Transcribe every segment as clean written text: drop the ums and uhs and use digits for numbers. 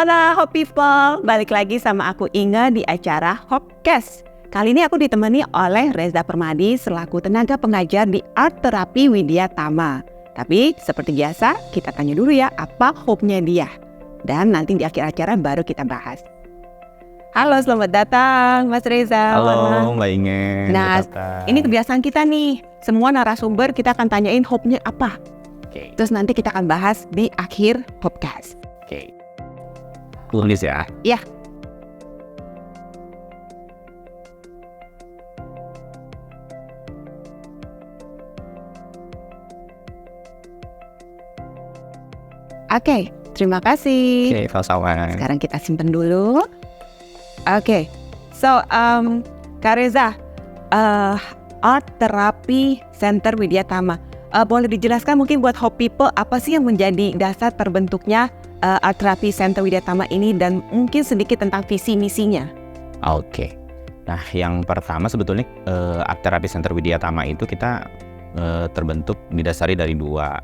Hola Hop People, balik lagi sama aku Inga di acara Hopcast. Kali ini aku ditemani oleh Reza Permadi selaku tenaga pengajar di Art Terapi Widya Tama. Tapi seperti biasa, kita tanya dulu ya apa hope-nya dia. Dan nanti di akhir acara baru kita bahas. Halo, selamat datang Mas Reza. Halo Mbak Inge. Nah, ini kebiasaan kita nih. Semua narasumber kita akan tanyain hope-nya apa. Terus nanti kita akan bahas di akhir Hopcast. Tulis ya. Iya. Oke, terima kasih. Oke, sama-sama. Sekarang kita simpen dulu. Oke, so Kak Reza, Art Therapy Center Widya Tama. Boleh dijelaskan mungkin buat Hope People apa sih yang menjadi dasar terbentuknya Art Therapy Center Widya Tama ini dan mungkin sedikit tentang visi misinya. Oke. Nah, yang pertama sebetulnya Art Therapy Center Widya Tama itu kita terbentuk didasari dari dua.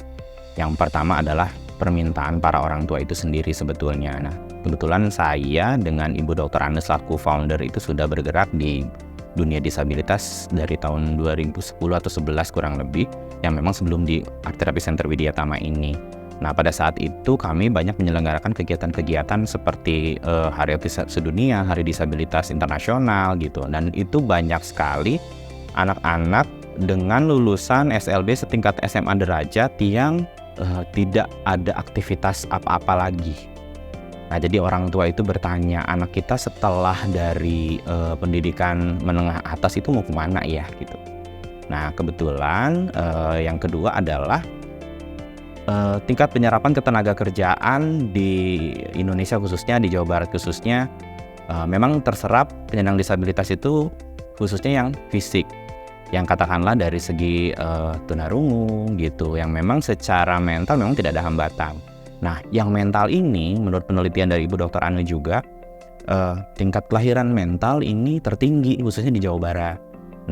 Yang pertama adalah permintaan para orang tua itu sendiri sebetulnya. Nah, kebetulan saya dengan Ibu Dr. Anne selaku founder itu sudah bergerak di dunia disabilitas dari tahun 2010 atau 11 kurang lebih, yang memang sebelum di Art Therapy Center Widya Tama ini. Nah, pada saat itu kami banyak menyelenggarakan kegiatan-kegiatan seperti Hari Autisme Sedunia, Hari Disabilitas Internasional gitu. Dan itu banyak sekali anak-anak dengan lulusan SLB setingkat SMA derajat yang tidak ada aktivitas apa-apa lagi. Nah, jadi orang tua itu bertanya, anak kita setelah dari pendidikan menengah atas itu mau kemana ya gitu. Nah, kebetulan yang kedua adalah tingkat penyerapan ketenaga kerjaan di Indonesia khususnya, di Jawa Barat khususnya, memang terserap penyandang disabilitas itu khususnya yang fisik, yang katakanlah dari segi tunarungu gitu, yang memang secara mental memang tidak ada hambatan. Nah, yang mental ini menurut penelitian dari Ibu Dr. Anne juga tingkat kelahiran mental ini tertinggi khususnya di Jawa Barat.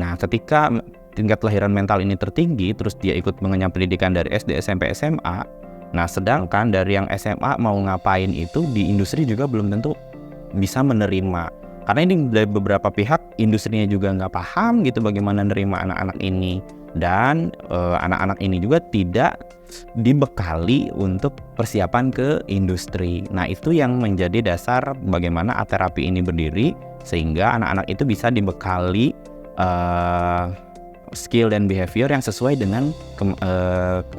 Nah, ketika tingkat kelahiran mental ini tertinggi, terus dia ikut mengenyam pendidikan dari SD, SMP, SMA. Nah, sedangkan dari yang SMA mau ngapain itu di industri juga belum tentu bisa menerima. Karena ini dari beberapa pihak industrinya juga nggak paham gitu bagaimana menerima anak-anak ini. Dan anak-anak ini juga tidak dibekali untuk persiapan ke industri. Nah, itu yang menjadi dasar bagaimana art terapi ini berdiri, sehingga anak-anak itu bisa dibekali skill dan behavior yang sesuai dengan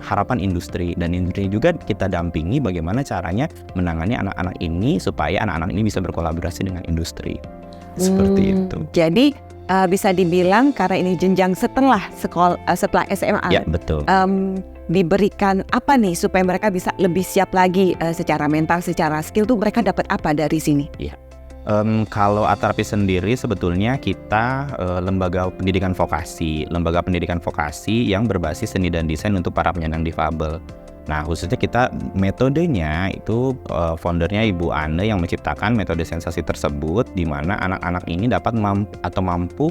harapan industri. Dan industri juga kita dampingi bagaimana caranya menangani anak-anak ini supaya anak-anak ini bisa berkolaborasi dengan industri. Seperti itu. Jadi bisa dibilang karena ini jenjang setelah setelah SMA. Ya, betul. Diberikan apa nih supaya mereka bisa lebih siap lagi secara mental, secara skill tuh mereka dapat apa dari sini? Iya. Kalau Art Therapy sendiri sebetulnya kita lembaga pendidikan vokasi yang berbasis seni dan desain untuk para penyandang difabel. Nah, khususnya kita metodenya itu foundernya Ibu Anne yang menciptakan metode sensasi tersebut, di mana anak-anak ini dapat mampu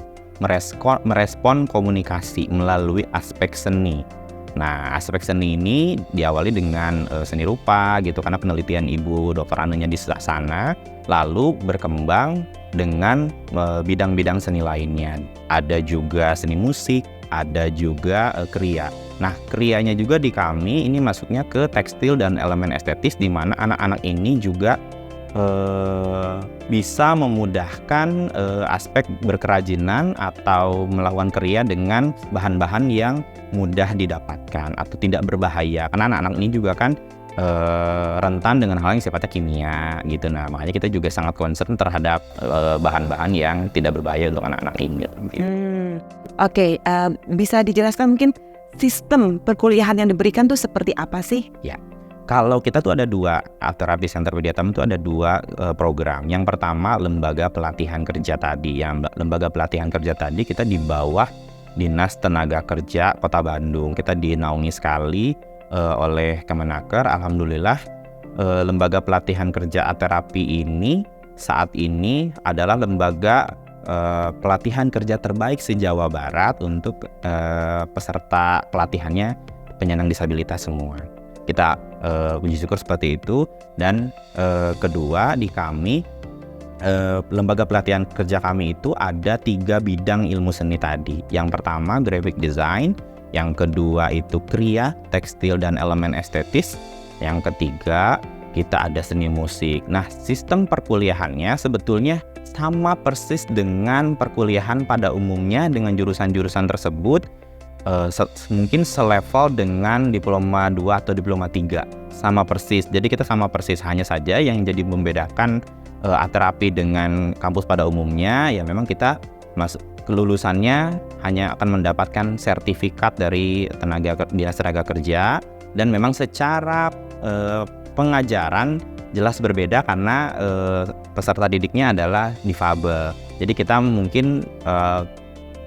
merespon komunikasi melalui aspek seni. Nah, aspek seni ini diawali dengan seni rupa gitu, karena penelitian Ibu Dr. Anne-nya di sana, lalu berkembang dengan bidang-bidang seni lainnya. Ada juga seni musik, ada juga kriya. Nah, krianya juga di kami ini masuknya ke tekstil dan elemen estetis, di mana anak-anak ini juga bisa memudahkan aspek berkerajinan atau melakukan kriya dengan bahan-bahan yang mudah didapatkan atau tidak berbahaya. Karena anak-anak ini juga kan rentan dengan hal yang sifatnya kimia gitu. Nah, makanya kita juga sangat concern terhadap bahan-bahan yang tidak berbahaya untuk anak-anak ini. Oke, bisa dijelaskan mungkin sistem perkuliahan yang diberikan tuh seperti apa sih? Ya, kalau kita tuh ada dua, Art Therapy Center Widya Tama itu ada dua program. Yang pertama lembaga pelatihan kerja tadi. Yang lembaga pelatihan kerja tadi kita di bawah Dinas Tenaga Kerja Kota Bandung. Kita dinaungi sekali oleh Kemenaker. Alhamdulillah lembaga pelatihan kerja Art Therapy ini saat ini adalah lembaga pelatihan kerja terbaik se-Jawa Barat untuk peserta pelatihannya penyandang disabilitas semua. Kita Puji syukur seperti itu. Dan kedua, di kami lembaga pelatihan kerja kami itu ada 3 bidang ilmu seni tadi. Yang pertama graphic design, yang kedua itu kriya, tekstil dan elemen estetis, yang ketiga kita ada seni musik. Nah, sistem perkuliahannya sebetulnya sama persis dengan perkuliahan pada umumnya dengan jurusan-jurusan tersebut. Mungkin selevel dengan diploma 2 atau diploma 3, sama persis. Jadi kita sama persis, hanya saja yang jadi membedakan art terapi dengan kampus pada umumnya ya memang kita kelulusannya hanya akan mendapatkan sertifikat dari dinas tenaga kerja, dan memang secara pengajaran jelas berbeda karena peserta didiknya adalah difabel. Jadi kita mungkin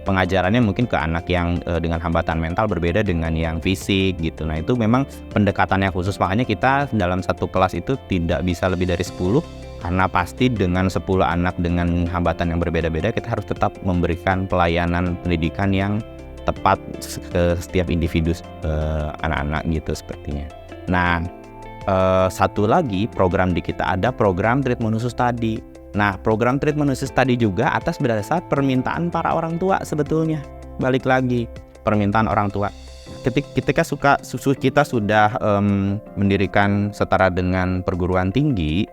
pengajarannya mungkin ke anak yang dengan hambatan mental berbeda dengan yang fisik gitu. Nah, itu memang pendekatannya khusus, makanya kita dalam satu kelas itu tidak bisa lebih dari 10, karena pasti dengan 10 anak dengan hambatan yang berbeda-beda kita harus tetap memberikan pelayanan pendidikan yang tepat ke setiap individu anak-anak gitu sepertinya. Nah, satu lagi program di kita ada program treatment khusus tadi. Nah, program treatment khusus tadi juga atas berdasar permintaan para orang tua sebetulnya. Balik lagi, permintaan orang tua. Ketika kita sudah mendirikan setara dengan perguruan tinggi,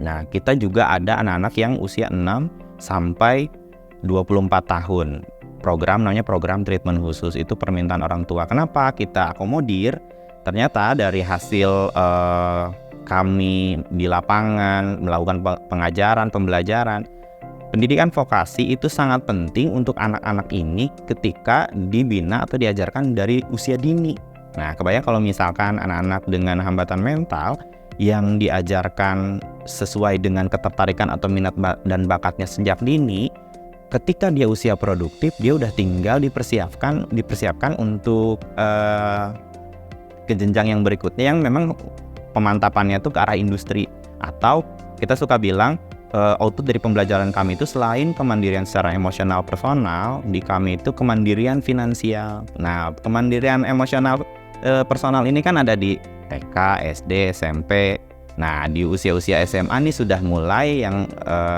nah kita juga ada anak-anak yang usia 6 sampai 24 tahun. Program namanya program treatment khusus, itu permintaan orang tua. Kenapa kita akomodir? Ternyata dari hasil kami di lapangan melakukan pengajaran, pembelajaran, pendidikan vokasi itu sangat penting untuk anak-anak ini ketika dibina atau diajarkan dari usia dini. Nah, kebayang kalau misalkan anak-anak dengan hambatan mental yang diajarkan sesuai dengan ketertarikan atau minat dan bakatnya sejak dini, ketika dia usia produktif, dia udah tinggal dipersiapkan untuk ke jenjang yang berikutnya yang memang pemantapannya itu ke arah industri. Atau kita suka bilang output dari pembelajaran kami itu selain kemandirian secara emosional personal, di kami itu kemandirian finansial. Nah, kemandirian emosional personal ini kan ada di TK, SD, SMP. Nah, di usia-usia SMA nih sudah mulai yang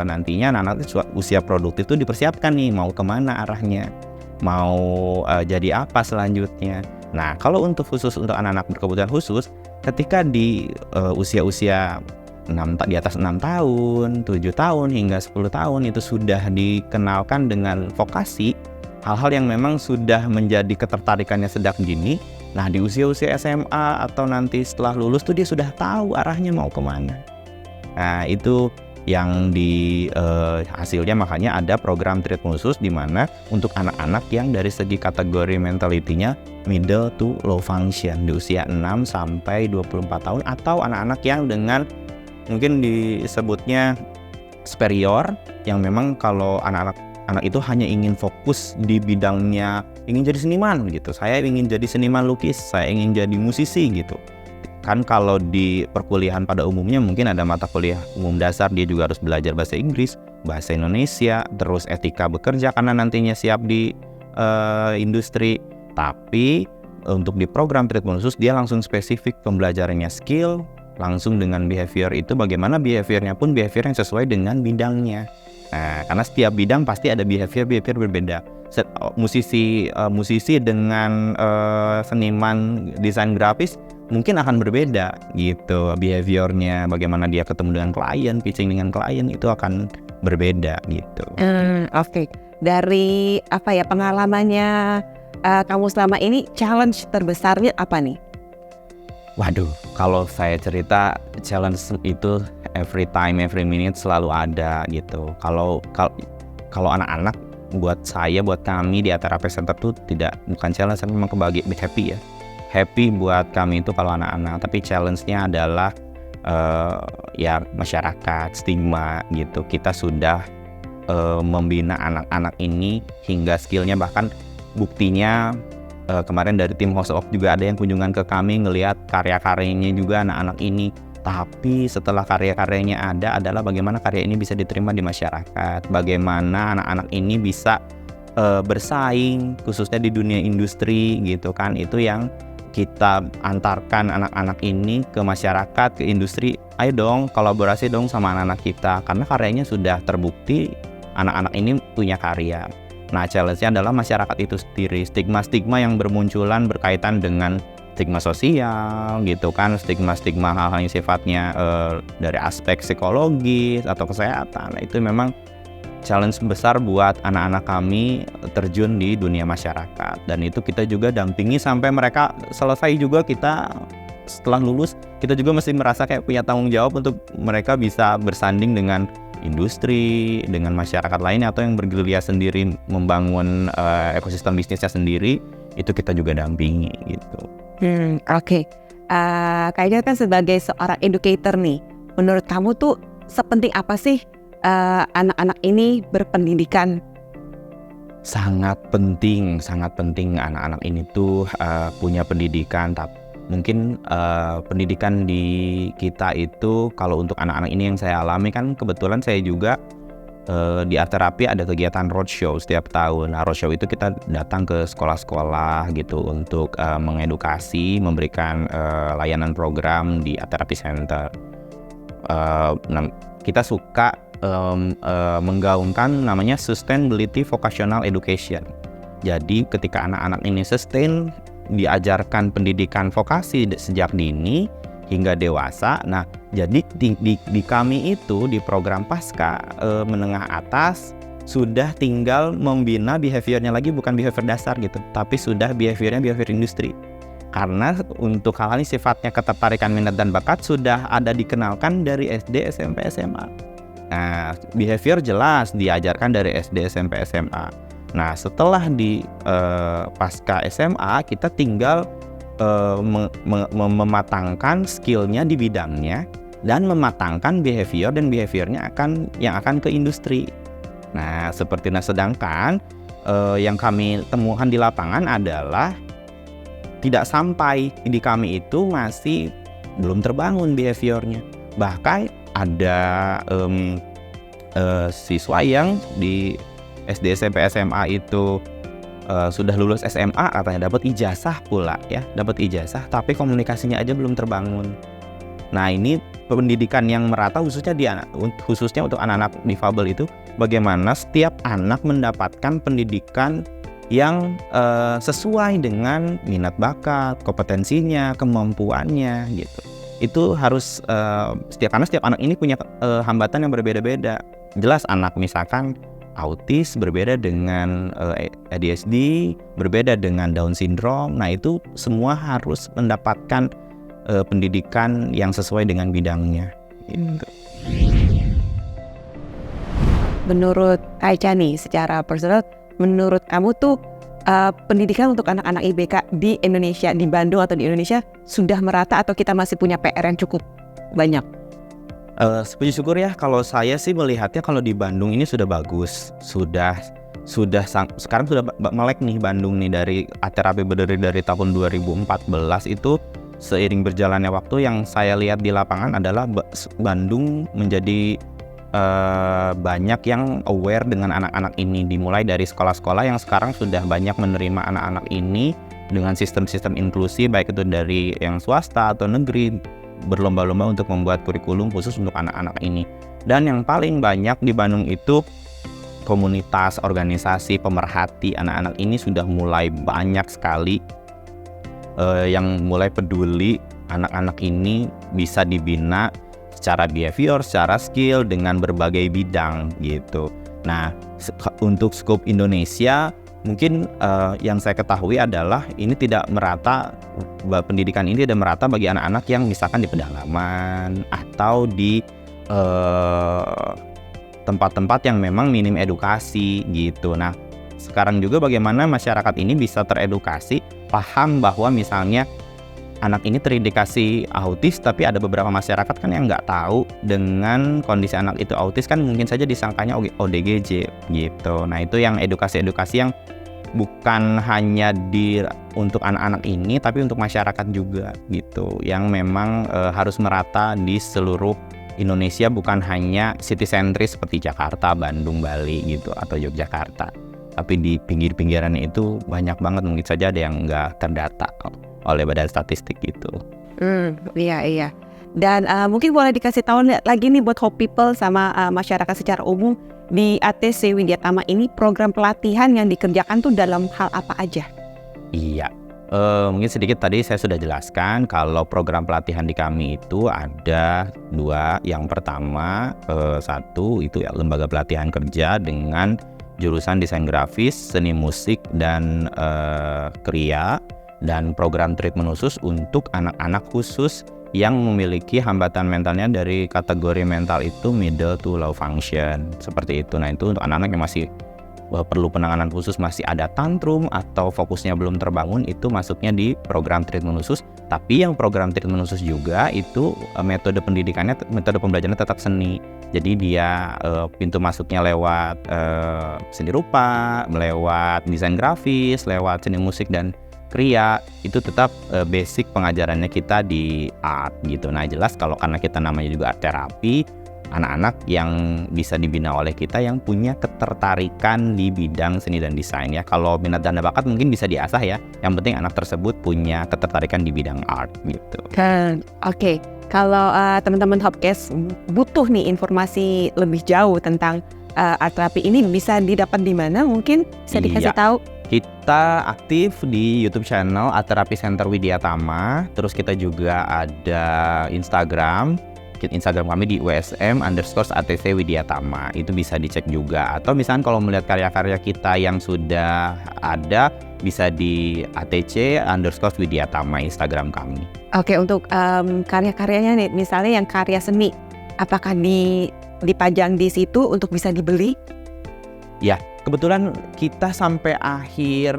nantinya anak-anak usia produktif itu dipersiapkan nih mau kemana arahnya, mau jadi apa selanjutnya. Nah, kalau khusus untuk anak-anak berkebutuhan khusus, ketika di usia-usia di atas 6 tahun, 7 tahun, hingga 10 tahun itu sudah dikenalkan dengan vokasi, hal-hal yang memang sudah menjadi ketertarikannya sejak dini. Nah, di usia-usia SMA atau nanti setelah lulus tuh dia sudah tahu arahnya mau kemana. Nah, itu yang di hasilnya makanya ada program treatment khusus di mana untuk anak-anak yang dari segi kategori mentality-nya middle to low function di usia 6 sampai 24 tahun, atau anak-anak yang dengan mungkin disebutnya superior, yang memang kalau anak itu hanya ingin fokus di bidangnya, ingin jadi seniman gitu. Saya ingin jadi seniman lukis, saya ingin jadi musisi gitu. Kan kalau di perkuliahan pada umumnya mungkin ada mata kuliah umum dasar, dia juga harus belajar bahasa Inggris, bahasa Indonesia, terus etika bekerja karena nantinya siap di industri. Tapi untuk di program treatment khusus dia langsung spesifik pembelajarannya skill, langsung dengan behavior itu bagaimana behaviornya pun behavior yang sesuai dengan bidangnya. Nah, karena setiap bidang pasti ada behavior berbeda. Musisi dengan seniman desain grafis mungkin akan berbeda gitu behaviornya, bagaimana dia ketemu dengan klien, pitching dengan klien itu akan berbeda gitu. Oke. Dari pengalamannya kamu selama ini, challenge terbesarnya apa nih? Waduh, kalau saya cerita challenge itu every time, every minute selalu ada gitu. Kalau anak-anak, buat saya, buat kami di Art Therapy Center tuh bukan challenge, tapi memang happy ya. Happy buat kami itu kalau anak-anak, tapi challenge-nya adalah ya masyarakat, stigma gitu. Kita sudah membina anak-anak ini hingga skillnya, bahkan buktinya kemarin dari tim House of juga ada yang kunjungan ke kami ngelihat karya-karyanya juga anak-anak ini. Tapi setelah karya-karyanya ada adalah bagaimana karya ini bisa diterima di masyarakat, bagaimana anak-anak ini bisa bersaing khususnya di dunia industri gitu kan. Itu yang kita antarkan anak-anak ini ke masyarakat, ke industri. Ayo dong, kolaborasi dong sama anak-anak kita, karena karyanya sudah terbukti, anak-anak ini punya karya. Nah, challenge-nya adalah masyarakat itu sendiri, stigma-stigma yang bermunculan berkaitan dengan stigma sosial gitu kan, stigma-stigma hal-hal yang sifatnya dari aspek psikologis atau kesehatan. Nah, itu memang challenge besar buat anak-anak kami terjun di dunia masyarakat, dan itu kita juga dampingi sampai mereka selesai juga. Kita setelah lulus kita juga mesti merasa kayak punya tanggung jawab untuk mereka bisa bersanding dengan industri, dengan masyarakat lainnya, atau yang bergerilya sendiri membangun ekosistem bisnisnya sendiri. Itu kita juga dampingi gitu. Oke. Kayaknya kan sebagai seorang educator nih, menurut kamu tuh sepenting apa sih anak-anak ini berpendidikan? Sangat penting anak-anak ini tuh punya pendidikan. Tapi mungkin pendidikan di kita itu, kalau untuk anak-anak ini yang saya alami kan, kebetulan saya juga di Art Therapy ada kegiatan roadshow setiap tahun. Nah, roadshow itu kita datang ke sekolah-sekolah gitu untuk mengedukasi, memberikan layanan program di Art Therapy Center. Kita suka menggaungkan namanya Sustainability Vocational Education. Jadi ketika anak-anak ini sustain, diajarkan pendidikan vokasi sejak dini hingga dewasa. Nah, jadi di kami itu di program pasca menengah atas sudah tinggal membina behaviornya lagi, bukan behavior dasar gitu, tapi sudah behaviornya behavior industri. Karena untuk hal ini sifatnya ketertarikan, minat dan bakat sudah ada dikenalkan dari SD, SMP, SMA. Nah, behavior jelas diajarkan dari SD, SMP, SMA. Nah, setelah di pasca SMA kita tinggal mematangkan skillnya di bidangnya dan mematangkan behavior, dan behaviornya yang akan ke industri. Nah, sedangkan yang kami temukan di lapangan adalah tidak sampai di kami itu masih belum terbangun behaviornya. Bahkan ada siswa yang di SD, SMP, SMA itu sudah lulus SMA, katanya dapat ijazah pula ya, dapat ijazah tapi komunikasinya aja belum terbangun. Nah, ini pendidikan yang merata khususnya untuk anak-anak difabel itu, bagaimana setiap anak mendapatkan pendidikan yang sesuai dengan minat bakat, kompetensinya, kemampuannya gitu. Itu harus karena setiap anak ini punya hambatan yang berbeda-beda. Jelas anak misalkan autis berbeda dengan ADHD, berbeda dengan Down syndrome. Nah, itu semua harus mendapatkan pendidikan yang sesuai dengan bidangnya gitu. Menurut Aicha nih, secara personal, menurut kamu tuh pendidikan untuk anak-anak IBK di Indonesia, di Bandung atau di Indonesia sudah merata, atau kita masih punya PR yang cukup banyak? Puji syukur ya, kalau saya sih melihatnya kalau di Bandung ini sudah bagus, sekarang sudah melek nih Bandung nih. Dari Art Therapy berdiri dari tahun 2014 itu, seiring berjalannya waktu yang saya lihat di lapangan adalah Bandung menjadi banyak yang aware dengan anak-anak ini, dimulai dari sekolah-sekolah yang sekarang sudah banyak menerima anak-anak ini dengan sistem-sistem inklusi, baik itu dari yang swasta atau negeri, berlomba-lomba untuk membuat kurikulum khusus untuk anak-anak ini. Dan yang paling banyak di Bandung itu komunitas, organisasi pemerhati anak-anak ini sudah mulai banyak sekali yang mulai peduli anak-anak ini bisa dibina secara behavior, secara skill, dengan berbagai bidang gitu. Nah, untuk skop Indonesia mungkin yang saya ketahui adalah ini tidak merata, pendidikan ini tidak merata bagi anak-anak yang misalkan di pedalaman atau di tempat-tempat yang memang minim edukasi gitu. Nah, sekarang juga bagaimana masyarakat ini bisa teredukasi, paham bahwa misalnya anak ini terindikasi autis, tapi ada beberapa masyarakat kan yang nggak tahu dengan kondisi anak itu autis, kan mungkin saja disangkanya ODGJ gitu. Nah, itu yang edukasi-edukasi yang bukan hanya untuk anak-anak ini, tapi untuk masyarakat juga gitu, yang memang harus merata di seluruh Indonesia, bukan hanya city sentris seperti Jakarta, Bandung, Bali gitu, atau Yogyakarta, tapi di pinggir-pinggirannya itu banyak banget, mungkin saja ada yang nggak terdata. oleh Badan Statistik gitu. Iya. Dan mungkin boleh dikasih tahu lagi nih buat Hope People sama masyarakat secara umum, di ATC Widya Tama ini program pelatihan yang dikerjakan tuh dalam hal apa aja? Iya, mungkin sedikit tadi saya sudah jelaskan kalau program pelatihan di kami itu ada 2. Yang pertama, 1 itu ya lembaga pelatihan kerja dengan jurusan desain grafis, seni musik, dan kriya, dan program treatment khusus untuk anak-anak khusus yang memiliki hambatan mentalnya dari kategori mental itu middle to low function, seperti itu. Nah itu untuk anak-anak yang masih perlu penanganan khusus, masih ada tantrum atau fokusnya belum terbangun, itu masuknya di program treatment khusus. Tapi yang program treatment khusus juga itu metode pendidikannya, metode pembelajarannya tetap seni. Jadi dia pintu masuknya lewat seni rupa, lewat desain grafis, lewat seni musik dan kriya, itu tetap basic pengajarannya kita di art gitu. Nah jelas kalau karena kita namanya juga art terapi, anak-anak yang bisa dibina oleh kita yang punya ketertarikan di bidang seni dan desain ya. Kalau minat dan bakat mungkin bisa diasah ya. Yang penting anak tersebut punya ketertarikan di bidang art gitu. Oke. Kalau teman-teman Hopcast butuh nih informasi lebih jauh tentang art terapi ini, bisa didapat di mana? Mungkin bisa dikasih tahu. Kita aktif di YouTube channel Art Therapy Center Widya Tama. Terus kita juga ada Instagram kami di WSM_ATC Widya Tama. Itu bisa dicek juga. Atau misalnya kalau melihat karya-karya kita yang sudah ada, bisa di ATC_Widya Tama Instagram kami. Oke, untuk karya-karyanya nih, misalnya yang karya seni, apakah dipajang di situ untuk bisa dibeli? Ya, kebetulan kita sampai akhir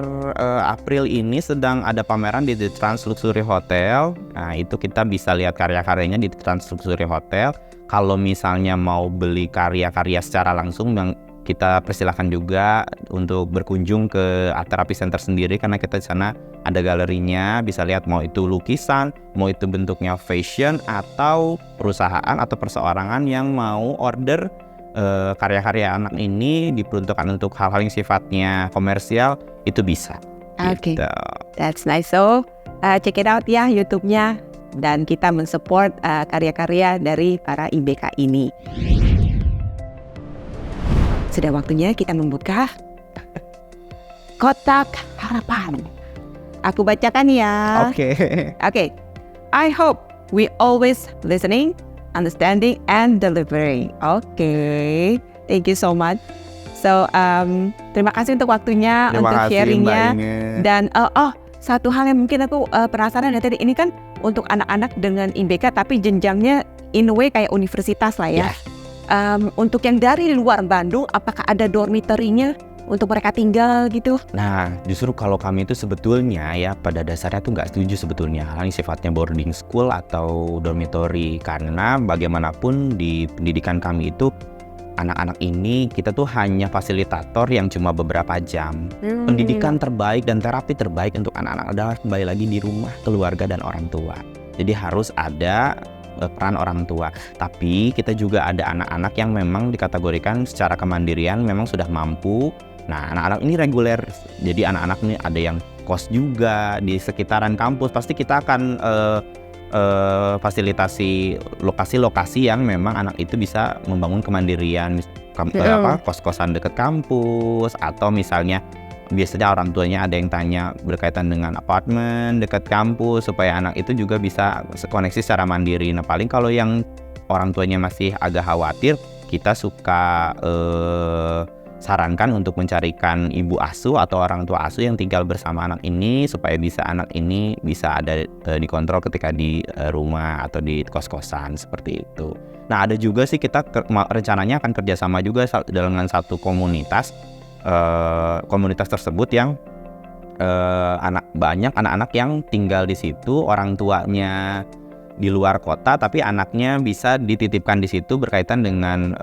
April ini sedang ada pameran di The Trans Luxury Hotel. Nah itu kita bisa lihat karya-karyanya di The Trans Luxury Hotel. Kalau misalnya mau beli karya-karya secara langsung, yang kita persilahkan juga untuk berkunjung ke Art Therapy Center sendiri, karena kita di sana ada galerinya, bisa lihat mau itu lukisan, mau itu bentuknya fashion, atau perusahaan atau perseorangan yang mau order karya-karya anak ini diperuntukkan untuk hal-hal yang sifatnya komersial, itu bisa. Oke, gitu. That's nice. So check it out ya YouTube-nya, dan kita mensupport karya-karya dari para IBK ini. Sudah waktunya kita membuka kotak harapan. Aku bacakan ya. Oke. I hope we always listening, understanding, and delivering. Oke. Thank you so much. So terima kasih untuk waktunya, untuk sharingnya. Dan satu hal yang mungkin aku penasaran ya tadi, ini kan untuk anak-anak dengan IBK tapi jenjangnya in a way kayak universitas lah ya. Untuk yang dari luar Bandung, apakah ada dormitory-nya untuk mereka tinggal gitu? Nah, justru kalau kami itu sebetulnya ya pada dasarnya tuh nggak setuju sebetulnya hal yang sifatnya boarding school atau dormitory, karena bagaimanapun di pendidikan kami itu anak-anak ini kita tuh hanya fasilitator yang cuma beberapa jam. Pendidikan terbaik dan terapi terbaik untuk anak-anak adalah kembali lagi di rumah, keluarga, dan orang tua. Jadi harus ada peran orang tua. Tapi kita juga ada anak-anak yang memang dikategorikan secara kemandirian memang sudah mampu. Nah, anak-anak ini reguler. Jadi anak-anak ini ada yang kos juga di sekitaran kampus. Pasti kita akan fasilitasi lokasi-lokasi yang memang anak itu bisa membangun kemandirian, kos-kosan dekat kampus, atau misalnya biasanya orang tuanya ada yang tanya berkaitan dengan apartemen dekat kampus supaya anak itu juga bisa koneksi secara mandiri. Nah paling kalau yang orang tuanya masih agak khawatir, kita suka sarankan untuk mencarikan ibu asuh atau orang tua asuh yang tinggal bersama anak ini supaya bisa anak ini bisa ada dikontrol ketika di rumah atau di kos-kosan seperti itu. Nah ada juga sih kita rencananya akan kerjasama juga dengan satu komunitas tersebut yang banyak anak-anak yang tinggal di situ, orang tuanya di luar kota tapi anaknya bisa dititipkan di situ berkaitan dengan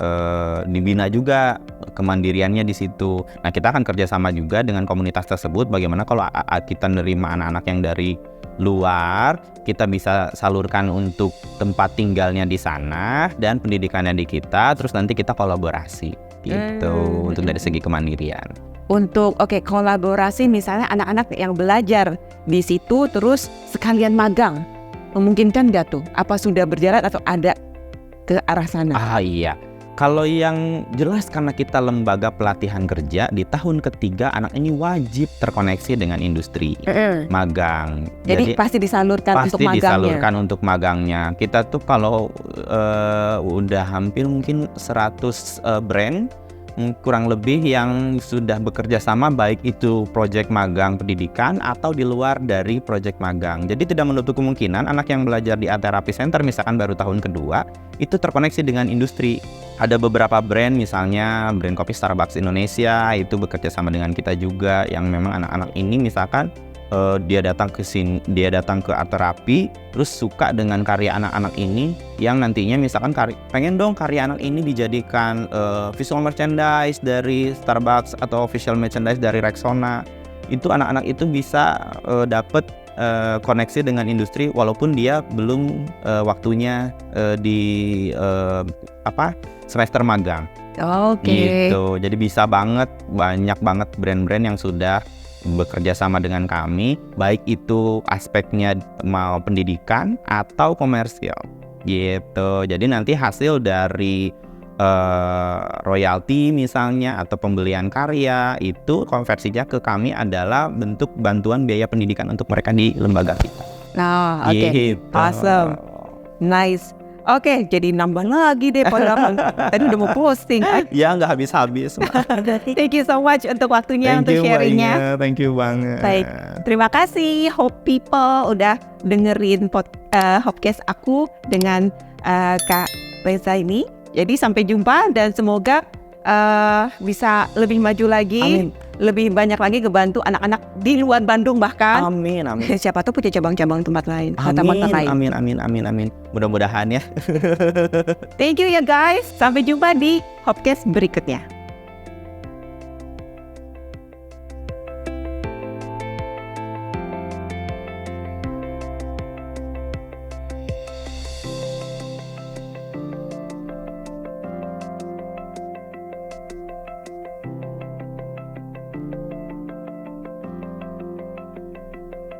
dibina juga kemandiriannya di situ. Nah kita akan kerjasama juga dengan komunitas tersebut, bagaimana kalau kita nerima anak-anak yang dari luar, kita bisa salurkan untuk tempat tinggalnya di sana dan pendidikannya di kita, terus nanti kita kolaborasi gitu untuk dari segi kemandirian. untuk kolaborasi misalnya anak-anak yang belajar di situ terus sekalian magang, memungkinkan nggak tuh? Apa sudah berjalan atau ada ke arah sana? Iya. Kalau yang jelas karena kita lembaga pelatihan kerja, di tahun ketiga anak ini wajib terkoneksi dengan industri magang. Jadi pasti disalurkan untuk pasti magangnya. disalurkan untuk magangnya. Kita tuh kalau udah hampir mungkin 100 brand kurang lebih yang sudah bekerja sama, baik itu proyek magang pendidikan atau di luar dari proyek magang. Jadi tidak menutup kemungkinan anak yang belajar di Art Therapy Center misalkan baru tahun kedua itu terkoneksi dengan industri. Ada beberapa brand, misalnya brand kopi Starbucks Indonesia itu bekerja sama dengan kita juga, yang memang anak-anak ini misalkan dia datang ke sini, dia datang ke Art Therapy, terus suka dengan karya anak-anak ini, yang nantinya misalkan pengen dong karya anak ini dijadikan visual merchandise dari Starbucks atau official merchandise dari Rexona. Itu anak-anak itu bisa dapat koneksi dengan industri walaupun dia belum waktunya di semester magang. Gitu. Jadi bisa banget, banyak banget brand-brand yang sudah bekerja sama dengan kami, baik itu aspeknya mau pendidikan atau komersial gitu. Jadi nanti hasil dari royalti misalnya atau pembelian karya itu konversinya ke kami adalah bentuk bantuan biaya pendidikan untuk mereka di lembaga kita. Gitu. Awesome, nice. Jadi nambah lagi deh pengalaman. Tadi udah mau posting. Ya nggak habis-habis. Thank you so much untuk waktunya, untuk sharingnya. Thank you banget. Baik, terima kasih Hope People udah dengerin Hopcast aku dengan Kak Reza ini. Jadi sampai jumpa dan semoga bisa lebih maju lagi. Amin. Lebih banyak lagi ngebantu anak-anak di luar Bandung bahkan. Amin. Siapa tahu punya cabang-cabang tempat lain, tempat lain. Amin. Mudah-mudahan ya. Thank you ya guys. Sampai jumpa di Hopcast berikutnya.